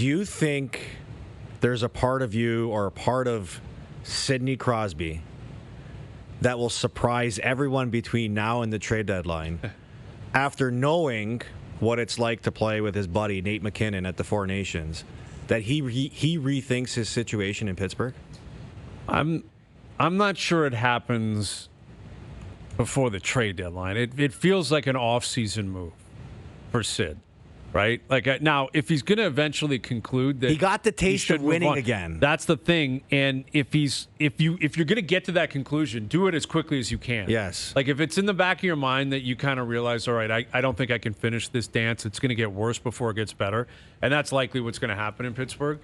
Do you think there's a part of you or a part of Sidney Crosby that will surprise everyone between now and the trade deadline after knowing what it's like to play with his buddy Nate MacKinnon at the Four Nations, that he rethinks his situation in Pittsburgh? I'm not sure it happens before the trade deadline. It feels like an off-season move for Sid, right? Like now, if he's going to eventually conclude that he got the taste of winning again, that's the thing. And if you're going to get to that conclusion, do it as quickly as you can. Yes. Like if it's in the back of your mind that you kind of realize, all right, I don't think I can finish this dance. It's going to get worse before it gets better, and that's likely what's going to happen in Pittsburgh.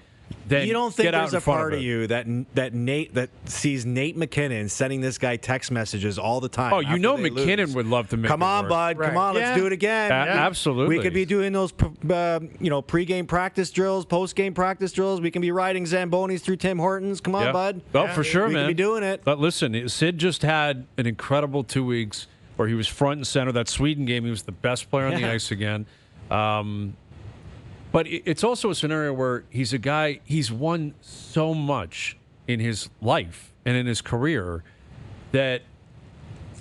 Then you don't think there's a part of it. you that sees Nate MacKinnon sending this guy text messages all the time? Oh, you know MacKinnon would love to make Come it on, work. bud. Right. Come on, let's do it again. Absolutely. We could be doing those pre-game practice drills, post-game practice drills. We can be riding Zambonis through Tim Hortons. Come on, bud. Oh, for sure, we man. We could be doing it. But listen, Sid just had an incredible 2 weeks where he was front and center. That Sweden game, he was the best player on the ice again. But it's also a scenario where he's a guy, he's won so much in his life and in his career that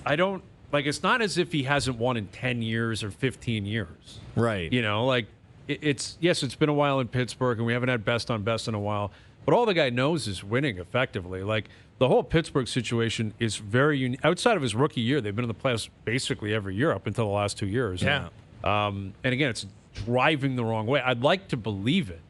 I don't, like, it's not as if he hasn't won in 10 years or 15 years. Right. You know, like, it's been a while in Pittsburgh and we haven't had best on best in a while, but all the guy knows is winning effectively. Like, the whole Pittsburgh situation is very unique. Outside of his rookie year, they've been in the playoffs basically every year up until the last 2 years. Yeah. And again, it's driving the wrong way. I'd like to believe it,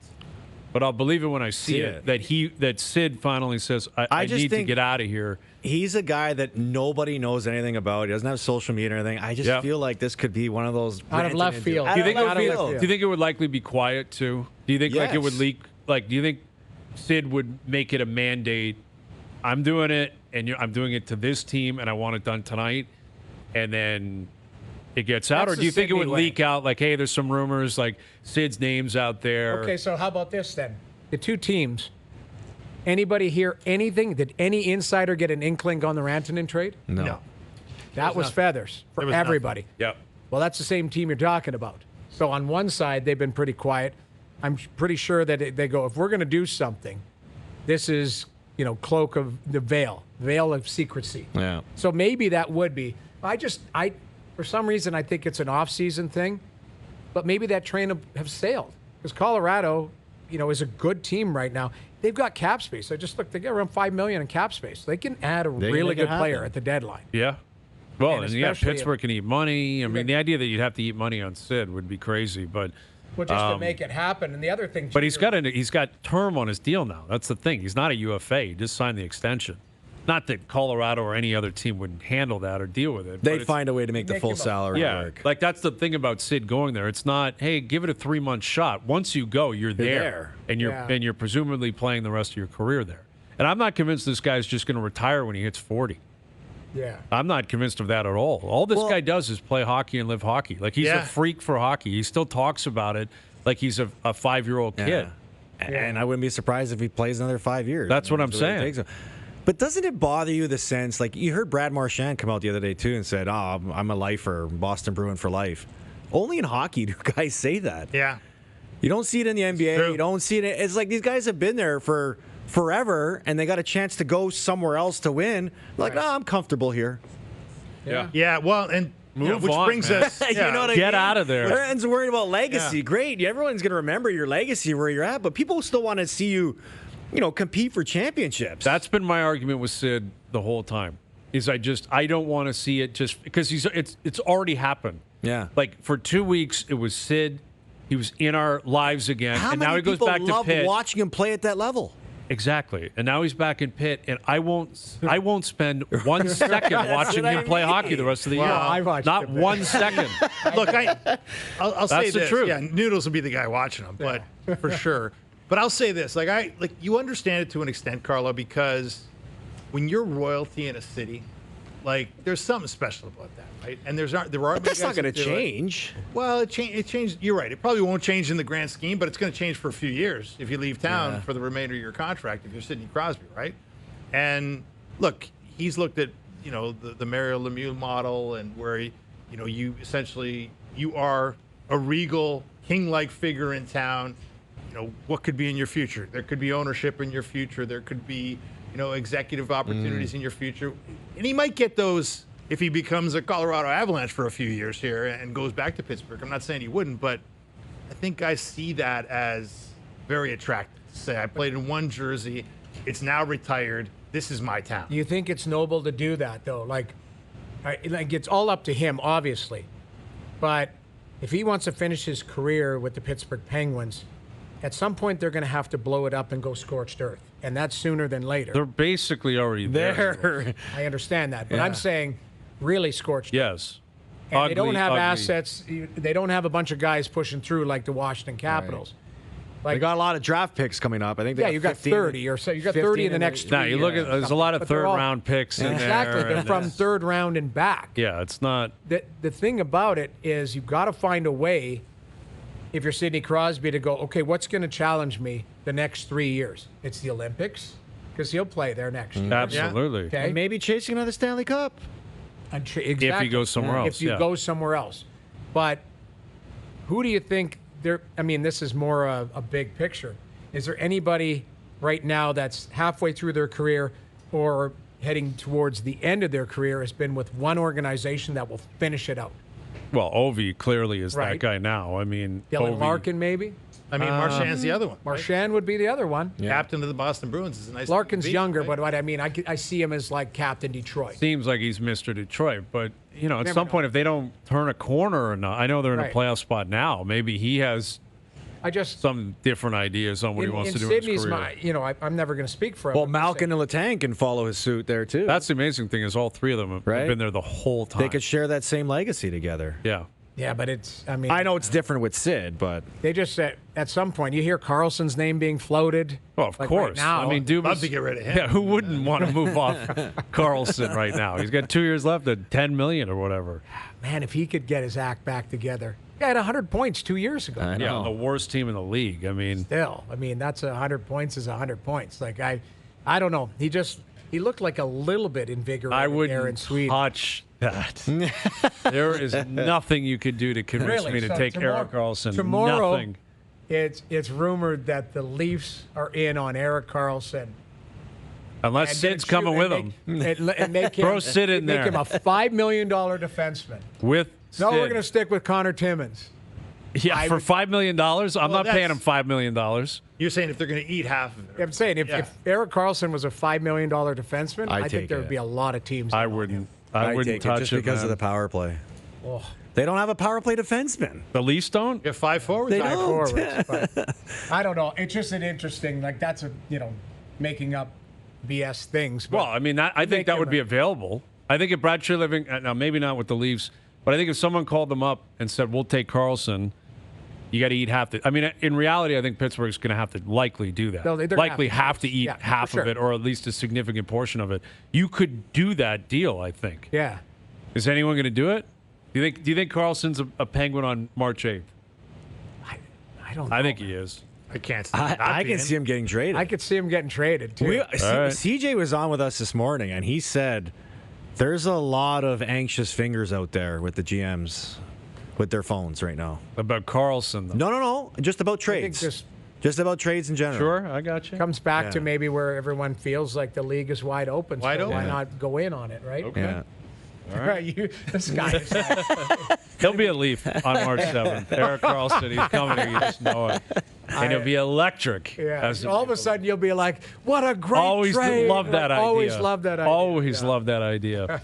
but I'll believe it when I see it. That Sid finally says, I just need to think get out of here. He's a guy that nobody knows anything about. He doesn't have social media or anything. I just feel like this could be one of those out of left field. Do you think it would likely be quiet too? Do you think like it would leak? Like, do you think Sid would make it a mandate? I'm doing it, and I'm doing it to this team, and I want it done tonight, and then it gets out? That's Or do you think it would Sidney way. leak out like, hey, there's some rumors, like Sid's name's out there? Okay, so how about this then? The two teams, anybody hear anything? Did any insider get an inkling on the Rantanen trade? No. That was feathers for everybody. Yep. Well, that's the same team you're talking about. So on one side, they've been pretty quiet. I'm pretty sure that they go, if we're going to do something, this is, cloak of the veil of secrecy. Yeah. So maybe that would be. For some reason, I think it's an off-season thing, but maybe that train have sailed because Colorado, is a good team right now. They've got cap space. I just looked; they got around $5 million in cap space. They can add a really good player at the deadline. Yeah. Well, and especially Pittsburgh can eat money. I mean, the idea that you'd have to eat money on Sid would be crazy, but. Well, just to make it happen, and the other thing. But he's got term on his deal now. That's the thing. He's not a UFA. He just signed the extension. Not that Colorado or any other team would handle that or deal with it. They'd find a way to make the full salary work. Like that's the thing about Sid going there. It's not, hey, give it a 3-month shot. Once you go, you're there. And you're presumably playing the rest of your career there. And I'm not convinced this guy's just going to retire when he hits 40. Yeah. I'm not convinced of that at all. All this guy does is play hockey and live hockey. Like he's a freak for hockey. He still talks about it like he's a 5-year-old kid. And I wouldn't be surprised if he plays another 5 years. That's what I'm saying. But doesn't it bother you the sense, like you heard Brad Marchand come out the other day too and said, I'm a lifer, Boston Bruin for life. Only in hockey do guys say that. Yeah. You don't see it in the NBA. You don't see it. It's like these guys have been there for forever and they got a chance to go somewhere else to win. Like, I'm comfortable here. Yeah. Yeah, well, and which on, brings man. us You know what I mean? Get out of there. Everyone's worried about legacy. Great. Everyone's going to remember your legacy where you're at, but people still want to see you compete for championships. That's been my argument with Sid the whole time. Is I don't want to see it just because it's already happened. Yeah. Like for 2 weeks it was Sid. He was in our lives again, How and many now he goes people back to love Pitt. watching him play at that level? Exactly, and now he's back in Pitt, and I won't spend 1 second watching him play hockey the rest of the year. I watched Not him. 1 second. Look, I'll say That's the this. truth. Yeah, Noodles will be the guy watching them, but for sure. But I'll say this: you understand it to an extent, Carlo, because when you're royalty in a city, there's something special about that, right? And there are. But that's not going to change. Well, it changed. You're right. It probably won't change in the grand scheme, but it's going to change for a few years if you leave town for the remainder of your contract. If you're Sidney Crosby, right? And look, he's looked at the Mario Lemieux model, and where you essentially you are a regal king-like figure in town. what could be in your future? There could be ownership in your future. There could be, executive opportunities in your future. And he might get those if he becomes a Colorado Avalanche for a few years here and goes back to Pittsburgh. I'm not saying he wouldn't, but I think guys see that as very attractive. Say, I played in one jersey. It's now retired. This is my town. You think it's noble to do that, though? Like it's all up to him, obviously. But if he wants to finish his career with the Pittsburgh Penguins, at some point they're going to have to blow it up and go scorched earth. And that's sooner than later. They're basically already there. I understand that. But I'm saying really scorched earth. Yes. And they don't have assets. They don't have a bunch of guys pushing through like the Washington Capitals. Right. They got a lot of draft picks coming up. I think. You got 30 or so. You got 30 in the next 3 years. You look at there's a lot of third-round picks in there. Exactly. They're from third round and back. Yeah, it's not. The thing about it is you've got to find a way, if you're Sidney Crosby, to go, okay, what's going to challenge me the next 3 years? It's the Olympics, because he'll play there next year. Absolutely. Yeah. Okay. And maybe chasing another Stanley Cup. Exactly. If he goes somewhere else. If you go somewhere else. But who do you think there? I mean, this is more a big picture. Is there anybody right now that's halfway through their career or heading towards the end of their career has been with one organization that will finish it out? Well, Ovi clearly is that guy now. I mean, Dylan Larkin, maybe? I mean, Marchand's the other one. Marchand would be the other one. Yeah. Captain of the Boston Bruins is a nice. Larkin's younger, but what I mean, I see him as like Captain Detroit. Seems like he's Mr. Detroit, but at some point, if they don't turn a corner or not, I know they're in a playoff spot now. Maybe he has some different ideas on what he wants to do in his career. I'm never going to speak for him. Well, Malkin and Letang can follow his suit there too. That's the amazing thing is all three of them have been there the whole time. They could share that same legacy together. Yeah. Yeah, but I know it's different with Sid, but they just said at some point you hear Karlsson's name being floated. Well, of course. Right now, I mean, dude, love to get rid of him. Yeah, who wouldn't want to move off Karlsson right now? He's got 2 years left at $10 million or whatever. Man, if he could get his act back together. He had 100 points 2 years ago. Yeah, the worst team in the league. I mean, that's 100 points is 100 points. Like I don't know. He looked like a little bit invigorated there in Sweden. Touch that. There is nothing you could do to convince me to take Erik Karlsson. Tomorrow, nothing. It's rumored that the Leafs are in on Erik Karlsson. Unless Sid's coming with him. And make him, throw Sid in there. Make him a $5 million defenseman. With Sid. No, we're going to stick with Connor Timmins. Yeah, for $5 million? I'm not paying him $5 million. You're saying if they're going to eat half of it. I'm saying if Erik Karlsson was a $5 million defenseman, I think there would be a lot of teams. I wouldn't touch just because of the power play. Oh. They don't have a power play defenseman. The Leafs don't? You have 5 forwards? They don't. don't. Forwards, but I don't know. It's just an interesting, that's making up BS things. But well, I mean, I think that would be available. I think if Brad Treliving, now maybe not with the Leafs, but I think if someone called them up and said, we'll take Karlsson, you got to eat half the. I mean, in reality, I think Pittsburgh's going to have to likely do that. No, likely have to eat half of it, or at least a significant portion of it. You could do that deal, I think. Yeah. Is anyone going to do it? Do you think Karlsson's a Penguin on March 8th? I don't know. I think he is. I can't. I can see him getting traded. I could see him getting traded too. CJ was on with us this morning, and he said there's a lot of anxious fingers out there with the GMs with their phones right now. About Karlsson, though. No. Just about trades. Just about trades in general. Sure, I got you. Comes back to maybe where everyone feels like the league is wide open. Why not go in on it, right? Okay. Yeah. All right. This guy is He'll be a Leaf on March 7th. Erik Karlsson, he's coming here. You just know it. And it'll be electric. Yeah. All of a sudden, you'll be like, what a great trade. Always love that idea. Always love that idea. Always love that idea.